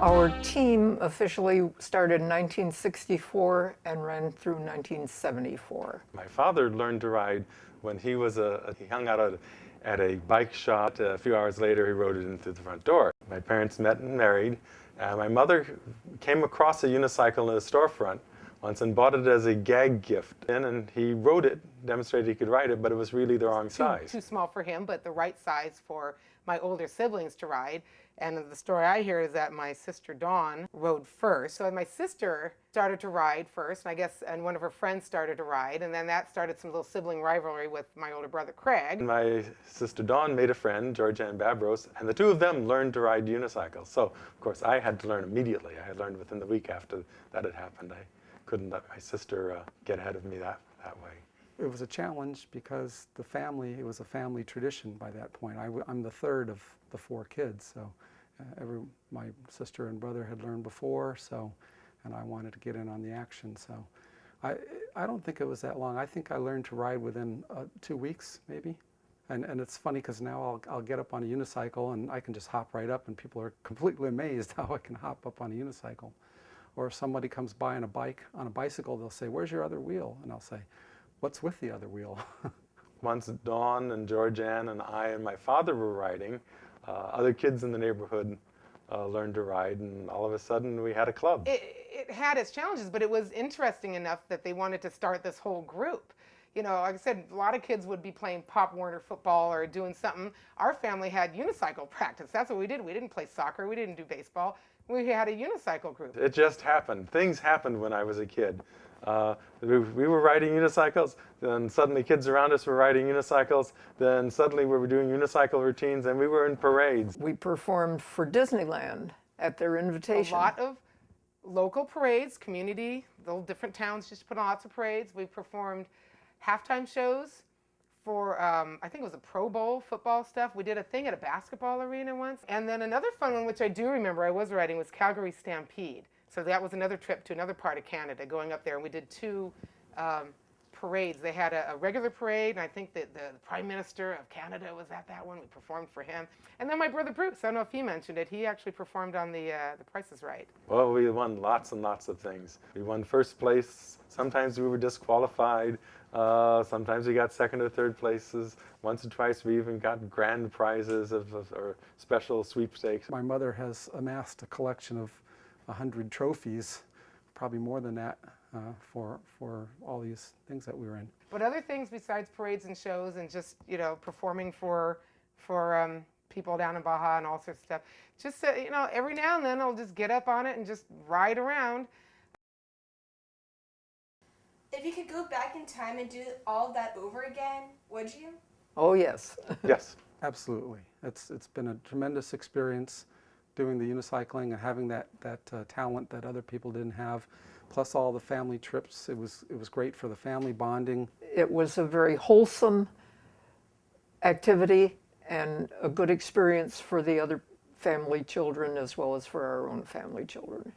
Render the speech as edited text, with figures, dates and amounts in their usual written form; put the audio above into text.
Our team officially started in 1964 and ran through 1974. My father learned to ride when he hung out at a bike shop. A few hours later, he rode it into the front door. My parents met and married. My mother came across a unicycle in a storefront once and bought it as a gag gift. And he rode it, demonstrated he could ride it, but it was really the wrong size. Too small for him, but the right size for my older siblings to ride. And the story I hear is that my sister Dawn rode first. So my sister started to ride first, and one of her friends started to ride, and then that started some little sibling rivalry with my older brother Craig. My sister Dawn made a friend, Georgianne Babros, and the two of them learned to ride unicycles. So, of course, I had to learn immediately. I had learned within the week after that had happened. I couldn't let my sister get ahead of me that way. It was a challenge because it was a family tradition by that point. I'm the third of the four kids, so my sister and brother had learned before, and I wanted to get in on the action. So I don't think it was that long. I think I learned to ride within 2 weeks, maybe. And it's funny because now I'll get up on a unicycle and I can just hop right up, and people are completely amazed how I can hop up on a unicycle. Or if somebody comes by on a bicycle, they'll say, "Where's your other wheel?" And I'll say, "What's with the other wheel?" Once Dawn and Georgianne and I and my father were riding, other kids in the neighborhood learned to ride, and all of a sudden we had a club. It had its challenges, but it was interesting enough that they wanted to start this whole group. You know, like I said, a lot of kids would be playing Pop Warner football or doing something. Our family had unicycle practice. That's what we did. We didn't play soccer. We didn't do baseball. We had a unicycle group. It just happened. Things happened when I was a kid. We were riding unicycles, then suddenly kids around us were riding unicycles, then suddenly we were doing unicycle routines, and we were in parades. We performed for Disneyland at their invitation. A lot of local parades, community, little different towns just put on lots of parades. We performed halftime shows for, I think it was a Pro Bowl football stuff. We did a thing at a basketball arena once. And then another fun one, which I do remember I was riding, was Calgary Stampede. So that was another trip to another part of Canada, going up there, and we did two parades. They had a regular parade, and I think that the Prime Minister of Canada was at that one. We performed for him. And then my brother Bruce, I don't know if he mentioned it, he actually performed on the Price is Right. Well, we won lots and lots of things. We won first place. Sometimes we were disqualified. Sometimes we got second or third places. Once or twice we even got grand prizes or special sweepstakes. My mother has amassed a collection of 100 trophies, probably more than that, for all these things that we were in. But other things besides parades and shows and just, you know, performing for people down in Baja and all sorts of stuff, just, you know, every now and then I'll just get up on it and just ride around. If you could go back in time and do all of that over again, would you? Oh, yes. Yes. Absolutely. It's been a tremendous experience doing the unicycling and having that talent that other people didn't have, plus all the family trips. It was great for the family bonding. It was a very wholesome activity and a good experience for the other family children as well as for our own family children.